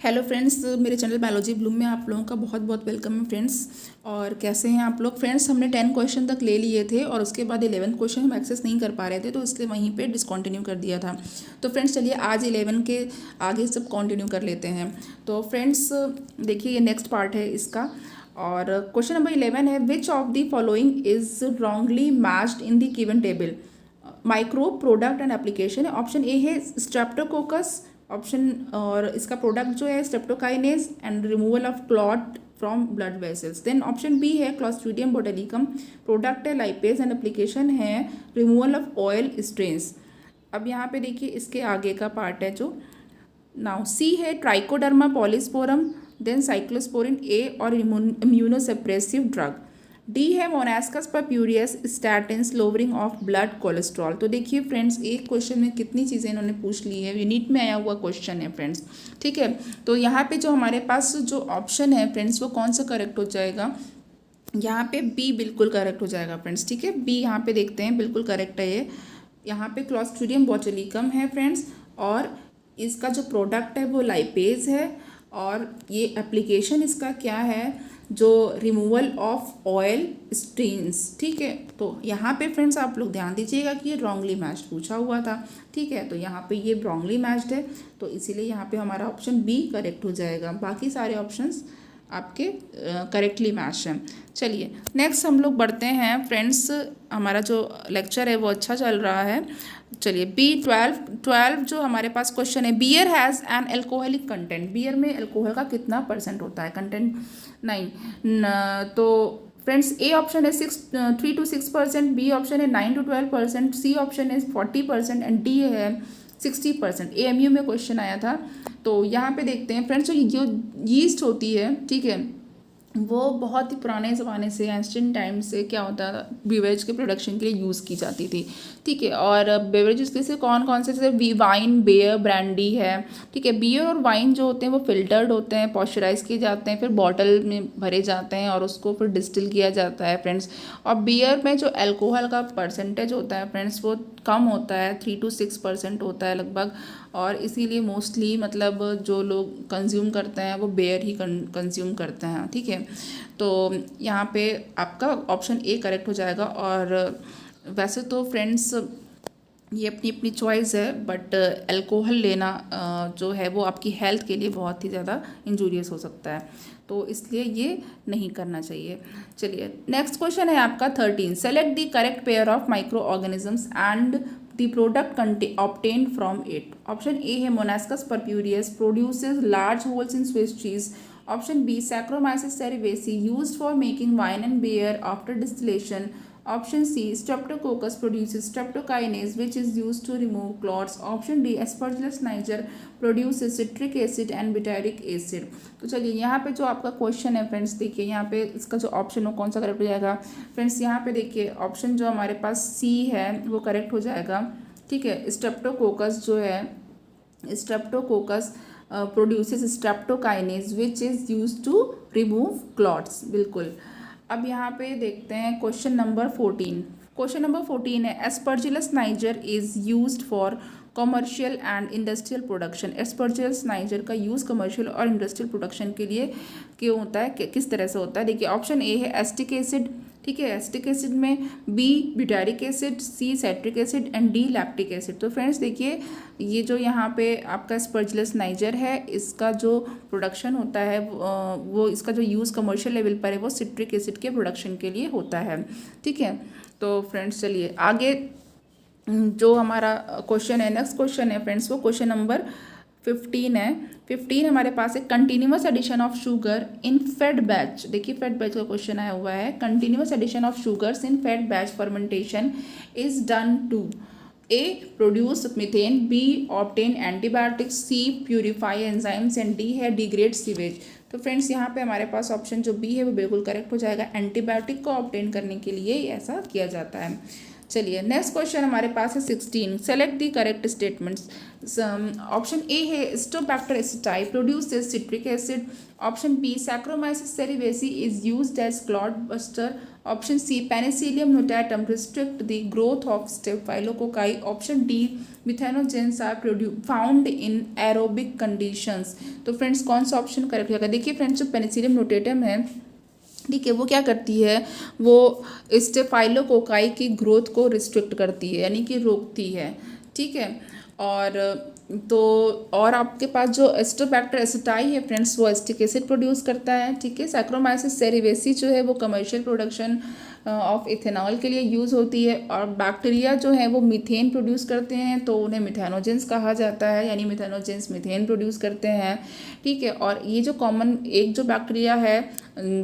Hello friends, मेरे channel biology Bloom में आप लोगों का बहुत बहुत वेलकम है फ्रेंड्स। और कैसे हैं आप लोग फ्रेंड्स? हमने 10 क्वेश्चन तक ले लिए थे और उसके बाद 11th क्वेश्चन हम एक्सेस नहीं कर पा रहे थे, तो इसलिए वहीं पे डिसकंटिन्यू कर दिया था। तो फ्रेंड्स चलिए आज 11 के आगे सब कंटिन्यू कर लेते हैं। तो फ्रेंड्स देखिए, ये नेक्स्ट पार्ट है इसका। और क्वेश्चन नंबर 11 है, which of the following is wrongly matched in the given table? Microbe, product and application है। ऑप्शन ए है स्ट्रेप्टोकोकस, ऑप्शन और इसका प्रोडक्ट जो है streptokinase and removal of clot from blood vessels. Then option B है Clostridium botulinum, product है lipase and application है removal of oil stains. अब यहाँ पे देखिए इसके आगे का पार्ट है जो नाउ सी है trichoderma polysporum, then cyclosporin A और इम्यूनोसप्रेसिव ड्रग। डी है monascus purpureus, statins, lowering of blood cholesterol. तो देखिए फ्रेंड्स, एक क्वेश्चन में कितनी चीज़ें इन्होंने पूछ ली है, यूनिट में आया हुआ क्वेश्चन है फ्रेंड्स। ठीक है, तो यहाँ पे जो हमारे पास जो ऑप्शन है फ्रेंड्स, वो कौन सा करेक्ट हो जाएगा? यहाँ पे बी बिल्कुल करेक्ट हो जाएगा फ्रेंड्स। ठीक है, बी यहाँ पे देखते हैं, बिल्कुल करेक्ट है ये। यहाँ पे क्लॉस्ट्रीडियम बोटुलिकम है फ्रेंड्स, और इसका जो प्रोडक्ट है वो लाइपेज है, और ये एप्लीकेशन इसका क्या है, जो रिमूवल ऑफ ऑयल स्टेन्स। ठीक है, तो यहाँ पे फ्रेंड्स आप लोग ध्यान दीजिएगा कि ये रॉन्गली मैच्ड पूछा हुआ था। ठीक है, तो यहाँ पे ये रॉन्गली मैच्ड है, तो इसीलिए यहाँ पे हमारा ऑप्शन बी करेक्ट हो जाएगा। बाकी सारे ऑप्शंस आपके करेक्टली मैच हैं। चलिए नेक्स्ट हम लोग बढ़ते हैं फ्रेंड्स, हमारा जो लेक्चर है वो अच्छा चल रहा है। चलिए B12 जो हमारे पास क्वेश्चन है, beer has an alcoholic content. Beer में अल्कोहल का कितना परसेंट होता है? कंटेंट 9। तो फ्रेंड्स ए ऑप्शन है 3 to 6%, बी ऑप्शन है 9 to 12%, सी ऑप्शन है 40% एंड डी है 60%। AMU में क्वेश्चन आया था। तो यहाँ पे देखते हैं फ्रेंड्स, जो यीस्ट होती है, ठीक है, वो बहुत ही पुराने ज़माने से, एंशिएंट टाइम से क्या होता है, बेवरेज के प्रोडक्शन के लिए यूज़ की जाती थी। ठीक है, और बेवरेजेस जैसे कौन कौन से, जैसे वाइन, बियर, ब्रांडी है। ठीक है, बियर और वाइन जो होते हैं वो फिल्टर्ड होते हैं, पॉस्चराइज किए जाते हैं, फिर बॉटल में भरे जाते हैं और उसको फिर डिस्टिल किया जाता है फ्रेंड्स। और बियर में जो अल्कोहल का परसेंटेज होता है फ्रेंड्स, वो कम होता है, 3 to 6% होता है लगभग। और इसीलिए मोस्टली मतलब जो लोग कंज्यूम करते हैं वो बियर ही कंज्यूम करते हैं। ठीक है, तो यहाँ पे आपका ऑप्शन ए करेक्ट हो जाएगा। और वैसे तो फ्रेंड्स ये अपनी अपनी चॉइस है, बट अल्कोहल लेना जो है वो आपकी हेल्थ के लिए बहुत ही ज़्यादा इंजूरियस हो सकता है, तो इसलिए ये नहीं करना चाहिए। चलिए नेक्स्ट क्वेश्चन है आपका 13, select the correct pair of micro organisms and the product obtained from it. Option A है monascus purpureus, produces large holes in Swiss cheese. Option B saccharomyces cerevisiae, used for making wine and beer after distillation. Option C, Streptococcus produces streptokinase, which is used to remove clots. Option D, Aspergillus niger produces citric acid and butyric acid. तो चलिए यहाँ पे जो आपका question है friends, देखिए यहाँ पे इसका जो ऑप्शन हो कौन सा करेक्ट हो जाएगा फ्रेंड्स? यहाँ पे देखिए ऑप्शन जो हमारे पास सी है वो करेक्ट हो जाएगा। ठीक है, स्ट्रेप्टोकोकस जो है, Streptococcus produces streptokinase which is use to remove clots. बिल्कुल। अब यहाँ पे देखते हैं क्वेश्चन नंबर 14। क्वेश्चन नंबर 14 है, Aspergillus niger is used for commercial and industrial production. Aspergillus niger का यूज़ कमर्शियल और इंडस्ट्रियल प्रोडक्शन के लिए क्यों होता है, किस तरह से होता है? देखिए ऑप्शन ए है एस्टिक एसिड। ठीक है, एस्टिक एसिड में B butyric acid, C citric acid and D lactic acid. तो फ्रेंड्स देखिए, ये जो यहाँ पे आपका एस्परजिलस नाइजर है, इसका जो प्रोडक्शन होता है वो इसका जो यूज़ कमर्शियल लेवल पर है वो सिट्रिक एसिड के प्रोडक्शन के लिए होता है। ठीक है, तो फ्रेंड्स चलिए आगे जो हमारा क्वेश्चन है, नेक्स्ट क्वेश्चन है फ्रेंड्स, वो क्वेश्चन नंबर 15 है। 15 हमारे पास है, continuous addition of sugar in fed batch. देखिए फेड बैच का क्वेश्चन आया हुआ है, continuous addition of sugars in fed batch fermentation is done to A produce methane, B obtain antibiotics, C purify enzymes and D है degrade sewage. तो friends यहाँ पे हमारे पास ऑप्शन जो बी है वो बिल्कुल करेक्ट हो जाएगा। एंटीबायोटिक को ऑब्टेन करने के लिए ऐसा किया जाता है। चलिए नेक्स्ट क्वेश्चन हमारे पास है 16। Select the correct statements. Option A है acetobacter aceti produces citric acid. Option B saccharomyces cerevisiae is used as clot buster. Option C penicillium notatum restrict the growth of staphylococci. Option D methanogens are found in aerobic conditions. तो friends कौन सा option correct होगा? देखिए friends, जो Penicillium notatum है, ठीक है, वो क्या करती है, वो स्टेफाइलोकोकाई की ग्रोथ को रिस्ट्रिक्ट करती है, यानी कि रोकती है, ठीक है। और तो और आपके पास जो एस्टोबैक्टर एसिटाई है फ्रेंड्स, वो एस्टिक एसिड प्रोड्यूस करता है, ठीक है। सैक्रोमाइसिस सेरिवेसी जो है वो कमर्शियल प्रोडक्शन ऑफ इथेनॉल के लिए यूज़ होती है। और बैक्टीरिया जो है वो मीथेन प्रोड्यूस करते हैं, तो उन्हें मिथेनोजेंस कहा जाता है, यानी मिथेनोजेंस मीथेन प्रोड्यूस करते हैं, ठीक है। और ये जो कॉमन एक जो बैक्टीरिया है,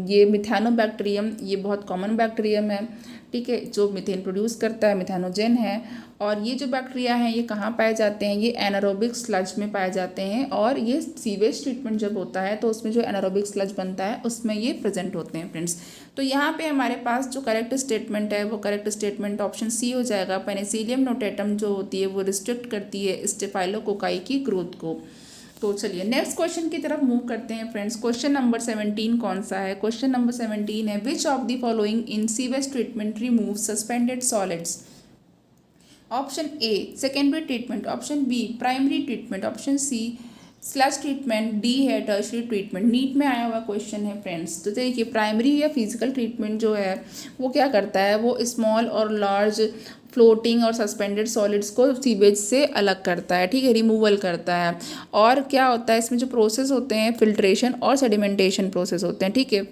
ये मिथेनोबैक्टीरियम, ये बहुत कॉमन बैक्टीरियम है, ठीक है, जो मीथेन प्रोड्यूस करता है, मिथेनोजेन है। और ये जो बैक्टीरिया हैं ये कहाँ पाए जाते हैं? ये एनारोबिक स्लज में पाए जाते हैं। और ये सीवेज ट्रीटमेंट जब होता है तो उसमें जो एनारोबिक स्लज बनता है उसमें ये प्रेजेंट होते हैं फ्रेंड्स। तो यहाँ पे हमारे पास जो करेक्ट स्टेटमेंट है वो करेक्ट स्टेटमेंट ऑप्शन सी हो जाएगा। पेनिसिलियम नोटाटम जो होती है वो रिस्ट्रिक्ट करती है स्टेफाइलोकोकाई की ग्रोथ को। तो चलिए नेक्स्ट क्वेश्चन की तरफ मूव करते हैं फ्रेंड्स। क्वेश्चन नंबर 17 कौन सा है? क्वेश्चन नंबर 17 है which of the following in sewage treatment remove suspended solids. Option A secondary treatment, option B primary treatment, option C sludge treatment, D है tertiary treatment. NEET में आया हुआ question है friends. तो देखिए प्राइमरी या physical treatment जो है वो क्या करता है, वो स्मॉल और लार्ज फ्लोटिंग और सस्पेंडेड सॉलिड्स को सीवेज से अलग करता है, ठीक है, रिमूवल करता है। और क्या होता है इसमें जो प्रोसेस होते हैं, फिल्ट्रेशन और सेडिमेंटेशन प्रोसेस होते हैं, ठीक है।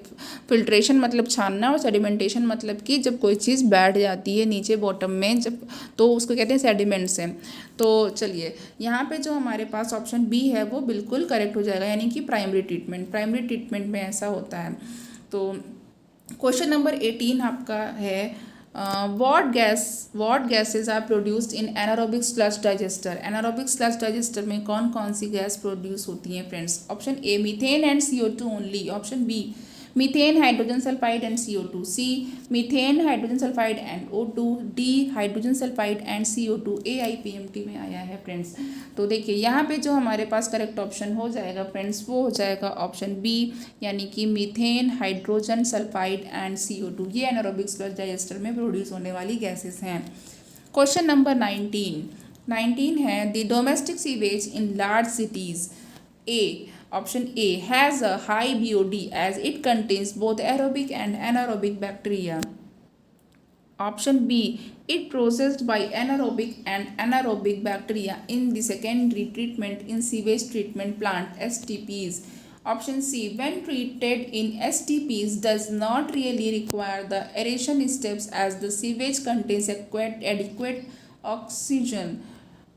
फिल्ट्रेशन मतलब छानना और सेडिमेंटेशन मतलब कि जब कोई चीज़ बैठ जाती है नीचे बॉटम में, जब तो उसको कहते हैं सेडिमेंट्स हैं। तो चलिए यहाँ पे जो हमारे पास ऑप्शन बी है वो बिल्कुल करेक्ट हो जाएगा, यानी कि प्राइमरी ट्रीटमेंट। प्राइमरी ट्रीटमेंट में ऐसा होता है। तो क्वेश्चन नंबर 18 आपका है what gases are produced in anaerobic sludge digester। anaerobic sludge digester में कौन कौन सी गैस प्रोड्यूस होती हैं friends? Option A methane and CO2 only. Option B methane hydrogen sulphide and CO2। C methane hydrogen sulphide and O2। D hydrogen sulphide and CO2। AIPMT में आया है friends. तो देखिए यहाँ पे जो हमारे पास करेक्ट ऑप्शन हो जाएगा फ्रेंड्स, वो हो जाएगा ऑप्शन बी, यानी कि methane hydrogen sulphide and CO2। ये एनारोबिक स्लज डाइजेस्टर में प्रोड्यूस होने वाली गैसेस हैं। क्वेश्चन नंबर 19 है the domestic sewage in large cities. A option A has a high BOD as it contains both aerobic and anaerobic bacteria. Option B it processed by anaerobic and anaerobic bacteria in the secondary treatment in sewage treatment plant STPs. Option C when treated in STPs does not really require the aeration steps as the sewage contains adequate oxygen.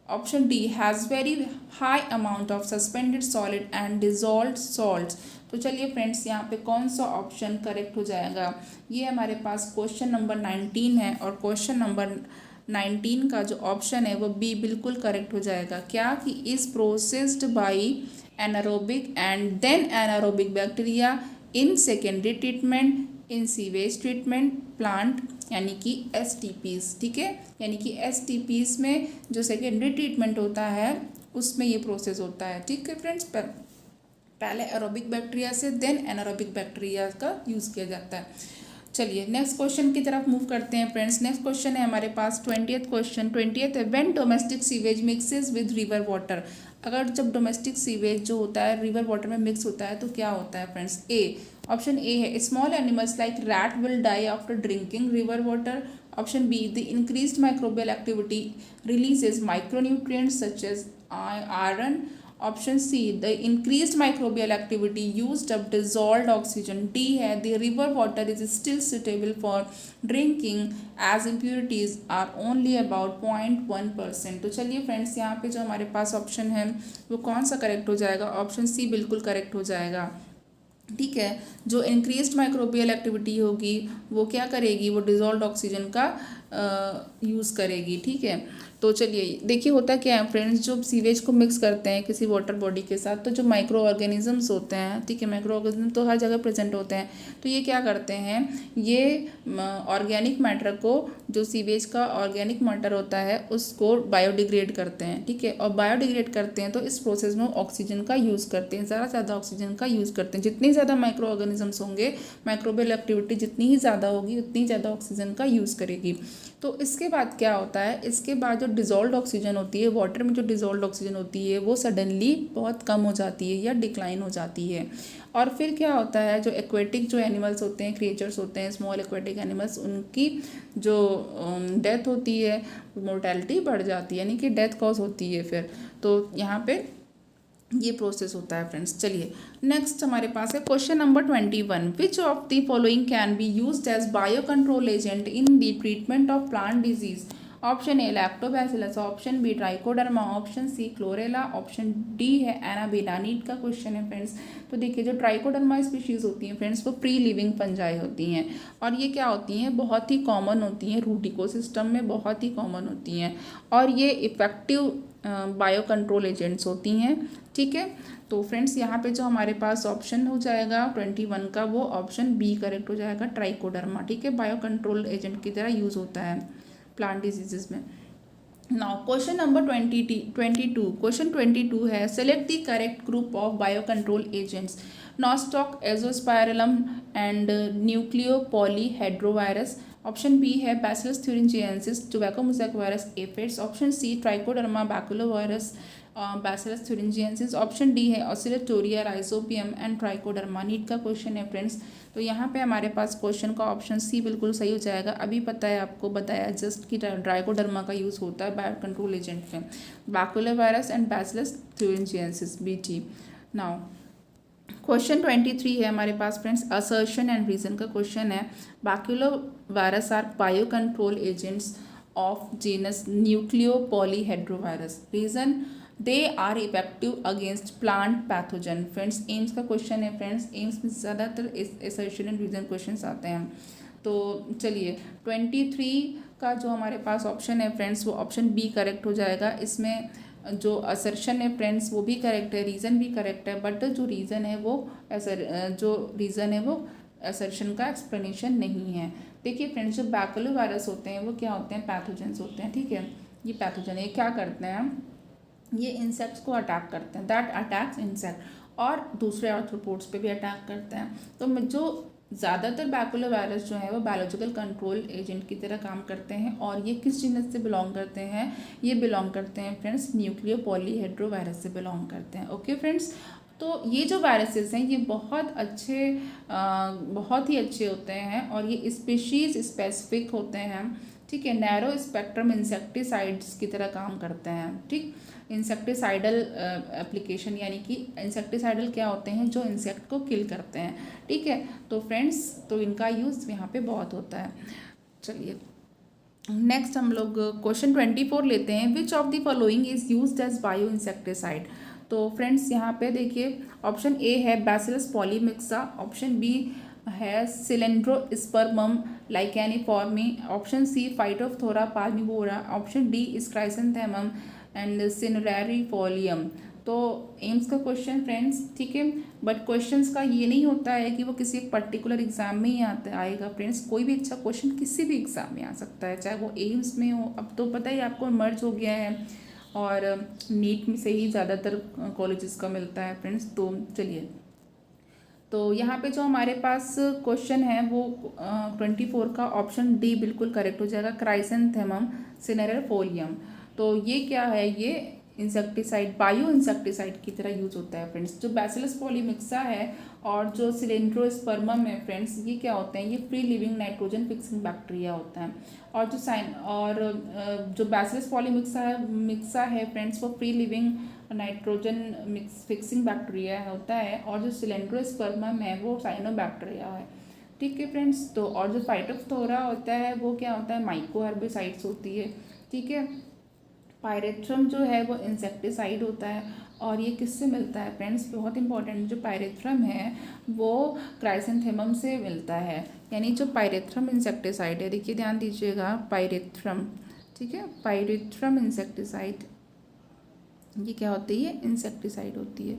Option D has very high amount of suspended solid and dissolved salts. तो चलिए friends यहाँ पे कौन सा option correct हो जाएगा? ये हमारे पास क्वेश्चन नंबर 19 है और क्वेश्चन नंबर 19 का जो ऑप्शन है वो बी बिल्कुल करेक्ट हो जाएगा। क्या कि is processed by anaerobic and then anaerobic bacteria in secondary treatment in sewage treatment plant, यानी कि STPs, ठीक है। यानी कि STPs में जो सेकेंडरी ट्रीटमेंट होता है उसमें ये प्रोसेस होता है, ठीक है फ्रेंड्स। पहले एरोबिक बैक्टीरिया से देन एनारोबिक बैक्टीरिया का यूज़ किया जाता है। चलिए नेक्स्ट क्वेश्चन की तरफ मूव करते हैं फ्रेंड्स। नेक्स्ट क्वेश्चन है हमारे पास 20th क्वेश्चन। 20th है when domestic sewage mixes with river water. अगर जब डोमेस्टिक सीवेज जो होता है रिवर वाटर में मिक्स होता है तो क्या होता है फ्रेंड्स? ए ऑप्शन ए है small animals like rat will die after drinking river water. Option B the increased microbial activity releases micronutrients such as iron. Option C the increased microbial activity used up dissolved oxygen. D है the river water is still suitable for drinking as impurities are only about 0.1%। तो चलिए friends यहाँ पे जो हमारे पास option है वो कौन सा करेक्ट हो जाएगा? ऑप्शन सी बिल्कुल करेक्ट हो जाएगा, ठीक है। जो इंक्रीज्ड माइक्रोबियल एक्टिविटी होगी वो क्या करेगी, वो डिजॉल्व्ड ऑक्सीजन का यूज़ करेगी, ठीक है। तो चलिए देखिए होता क्या है फ्रेंड्स, जो सीवेज को मिक्स करते हैं किसी वाटर बॉडी के साथ, तो जो माइक्रो ऑर्गेनिजम्स होते हैं, ठीक है, माइक्रो ऑर्गेनिज्म तो हर जगह प्रेजेंट होते हैं, तो ये क्या करते हैं, ये ऑर्गेनिक मैटर को, जो सीवेज का ऑर्गेनिक मैटर होता है उसको बायोडिग्रेड करते हैं, ठीक है, और बायोडिग्रेड करते हैं तो इस प्रोसेस में ऑक्सीजन का यूज़ करते हैं, ज़्यादा से ज़्यादा ऑक्सीजन का यूज़ करते हैं। जितनी ज़्यादा माइक्रो ऑर्गेनिजम्स होंगे, माइक्रोबियल एक्टिविटी जितनी ही ज़्यादा होगी उतनी ज़्यादा ऑक्सीजन का यूज़ करेगी। तो इसके बाद क्या होता है, इसके बाद जो डिज़ोल्व्ड ऑक्सीजन होती है, वाटर में जो डिज़ोल्व्ड ऑक्सीजन होती है वो सडनली बहुत कम हो जाती है या डिक्लाइन हो जाती है। और फिर क्या होता है, जो एक्वेटिक जो एनिमल्स होते हैं, क्रिएचर्स होते हैं, स्मॉल एक्वेटिक एनिमल्स, उनकी जो डेथ होती है, मोर्टेलिटी बढ़ जाती है, यानी कि डेथ कॉज होती है फिर। तो यहाँ पे ये प्रोसेस होता है फ्रेंड्स। चलिए नेक्स्ट हमारे पास है question number 21, which of the following can be used as bio control agent in the treatment of plant disease. Option A Lactobacillus, option B Trichoderma, option C Chlorella, option D है Anabaena. NEET का question है friends. तो देखिए जो trichoderma species होती हैं friends, वो free living fungi होती हैं, और ये क्या होती हैं, बहुत ही कॉमन होती हैं, रूट इकोसिस्टम में बहुत ही कॉमन होती हैं, और ये इफेक्टिव बायो कंट्रोल एजेंट्स होती हैं, ठीक है। तो फ्रेंड्स यहाँ पे जो हमारे पास ऑप्शन हो जाएगा 21 का, वो ऑप्शन बी करेक्ट हो जाएगा, ट्राइकोडर्मा, ठीक है, बायो कंट्रोल एजेंट की तरह यूज़ होता है प्लांट डिजीजेज में। नाउ क्वेश्चन नंबर 22, क्वेश्चन 22 है, select the correct group of bio control agents. Nostoc, azospirillum and nucleo polyhedrovirus. Option B है bacillus thuringiensis, tobacco mosaic virus, aphids. Option C trichoderma baculovirus, bacillus thuringiensis। Option D है oscillatoria, rhizobium and trichoderma. NEET का question है friends. तो यहाँ पे हमारे पास question का ऑप्शन सी बिल्कुल सही हो जाएगा। अभी पता है आपको, बताया जस्ट कि ट्राइकोडर्मा का यूज़ होता है बायो कंट्रोल एजेंट में, baculovirus and bacillus thuringiensis, BT। Now question 23 है हमारे पास फ्रेंड्स, असर्शन एंड रीजन का क्वेश्चन है। Baculovirus are bio control agents of genus nucleo polyhedrovirus. Reason, they are effective against plant pathogen. Friends AIIMS का question है friends, AIIMS में ज़्यादातर assertion and reason question आते हैं। तो चलिए 23 का जो हमारे पास ऑप्शन है फ्रेंड्स, वो ऑप्शन बी करेक्ट हो जाएगा। इसमें जो असर्शन है फ्रेंड्स वो भी करेक्ट है, रीज़न भी करेक्ट है, बट जो रीज़न है वो असर्शन का एक्सप्लेनेशन नहीं है। देखिए फ्रेंड्स, जो बैकुलोवायरस होते हैं वो क्या होते हैं, पैथोजेंस होते हैं, ठीक है। ये पैथोजन ये क्या करते हैं, ये इंसेक्ट्स को अटैक करते हैं, दैट अटैक्स इंसेक्ट, और दूसरे आर्थ्रोपोड्स पे भी अटैक करते हैं। तो जो ज़्यादातर बैकुलोवायरस जो है वो बायोलॉजिकल कंट्रोल एजेंट की तरह काम करते हैं, और ये किस जीनस से बिलोंग करते हैं, ये बिलोंग करते हैं फ्रेंड्स न्यूक्लियो पॉलीहेड्रोवायरस से बिलोंग करते हैं। ओके फ्रेंड्स, तो ये जो वायरसेस हैं ये बहुत ही अच्छे होते हैं, और ये स्पीशीज़ स्पेसिफिक होते हैं, ठीक है, नैरो स्पेक्ट्रम इंसेक्टिसाइड्स की तरह काम करते हैं, ठीक। इंसेक्टिसाइडल एप्लीकेशन, यानी कि इंसेक्टिसाइडल क्या होते हैं, जो इंसेक्ट को किल करते हैं, ठीक है। तो फ्रेंड्स, तो इनका यूज़ यहाँ पे बहुत होता है। चलिए नेक्स्ट हम लोग क्वेश्चन 24 लेते हैं, which of the following is used as bio insecticide. तो फ्रेंड्स यहाँ पे देखिए ऑप्शन ए है बैसिलस पॉलीमिक्सा, ऑप्शन बी है cylindrospermum licheniformis, option C phytophthora palmivora, option D is chrysanthemum and cinerariifolium. तो एम्स का क्वेश्चन फ्रेंड्स, ठीक है, बट क्वेश्चंस का ये नहीं होता है कि वो किसी एक पर्टिकुलर एग्जाम में ही आएगा फ्रेंड्स। कोई भी अच्छा क्वेश्चन किसी भी एग्जाम में आ सकता है, चाहे वो एम्स में हो, अब तो पता ही आपको मर्ज हो गया है, और नीट में से ही ज़्यादातर कॉलेजेस का मिलता है फ्रेंड्स। तो चलिए, तो यहाँ पे जो हमारे पास क्वेश्चन है वो 24 का ऑप्शन डी बिल्कुल करेक्ट हो जाएगा, क्राइसेंथेमम सिनेरेफोलियम। तो ये क्या है, ये इंसेक्टिसाइड, बायो इंसेक्टिसाइड की तरह यूज होता है फ्रेंड्स। जो बैसिलस पॉलीमिक्सा है और जो सिलेंड्रोस्पर्मम है फ्रेंड्स, ये क्या होते हैं, ये free living nitrogen fixing bacteria होता है, और जो बैसिलस पॉलीमिक्सा है फ्रेंड्स, वो free living nitrogen fixing bacteria होता है, और जो सिलेंड्रोस्पर्मम है वो साइनोबैक्टीरिया है, ठीक है फ्रेंड्स। तो और जो फाइटोफथोरा होता है वो क्या होता है, माइकोहर्बिसाइड्स होती है, ठीक है। पायरेथ्रम जो है वो इंसेक्टिसाइड होता है, और ये किससे मिलता है फ्रेंड्स, बहुत इंपॉर्टेंट, जो पायरेथ्रम है वो क्राइसेंथेमम से मिलता है, यानी जो पायरेथ्रम इंसेक्टिसाइड है, देखिए ध्यान दीजिएगा, पायरेथ्रम, ठीक है। पायरेथ्रम इंसेक्टिसाइड, ये क्या होती है? इंसेक्टिसाइड होती है,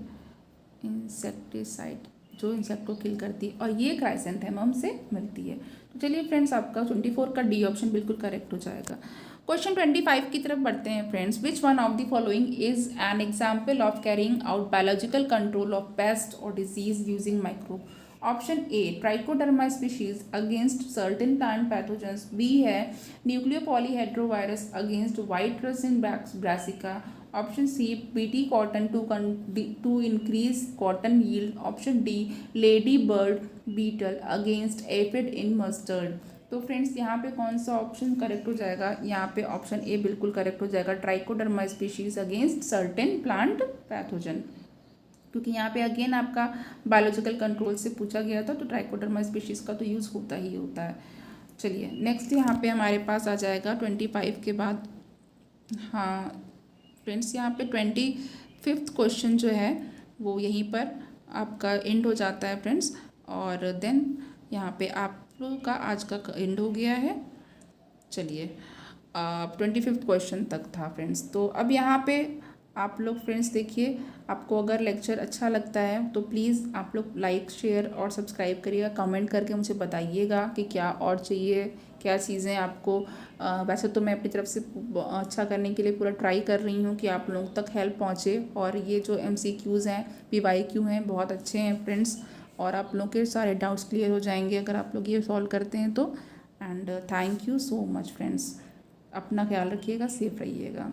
इंसेक्टिसाइड जो इंसेक्ट को किल करती है, और ये क्राइसेंथेमम से मिलती है। तो चलिए फ्रेंड्स, आपका 24 का डी ऑप्शन बिल्कुल करेक्ट हो जाएगा। क्वेश्चन 25 की तरफ बढ़ते हैं friends. Which one of the following is an example of carrying out biological control of pest और disease using microbe? Option A trichoderma species against certain plant pathogens, B है nucleopolyhedrovirus against white rust in brassica, option C BT cotton to increase cotton yield, option D lady bird beetle against aphid in mustard. तो friends, यहाँ पे कौन सा option correct हो जाएगा? यहाँ पे ऑप्शन ए बिल्कुल करेक्ट हो जाएगा, trichoderma species against certain plant pathogen, क्योंकि यहाँ पे अगेन आपका बायोलॉजिकल कंट्रोल से पूछा गया था, तो ट्राइकोडर्मा स्पीशीज़ का तो यूज़ होता ही होता है। चलिए नेक्स्ट यहाँ पे हमारे पास आ जाएगा 25 के बाद। हाँ फ्रेंड्स, यहाँ पे 25वां क्वेश्चन जो है वो यहीं पर आपका एंड हो जाता है फ्रेंड्स, और देन यहाँ पे आप लोगों का आज का एंड हो गया है। चलिए 25वां क्वेश्चन तक था फ्रेंड्स। तो अब यहाँ पे आप लोग फ्रेंड्स देखिए, आपको अगर लेक्चर अच्छा लगता है तो प्लीज़ आप लोग लाइक शेयर और सब्सक्राइब करिएगा, कमेंट करके मुझे बताइएगा कि क्या और चाहिए, क्या चीज़ें आपको। वैसे तो मैं अपनी तरफ से अच्छा करने के लिए पूरा ट्राई कर रही हूँ कि आप लोगों तक हेल्प पहुँचे, और ये जो MCQs हैं, PYQ हैं, बहुत अच्छे हैं फ्रेंड्स, और आप लोगों के सारे डाउट्स क्लियर हो जाएंगे अगर आप लोग ये सॉल्व करते हैं तो। And thank you so much friends, अपना ख्याल रखिएगा, सेफ रहिएगा।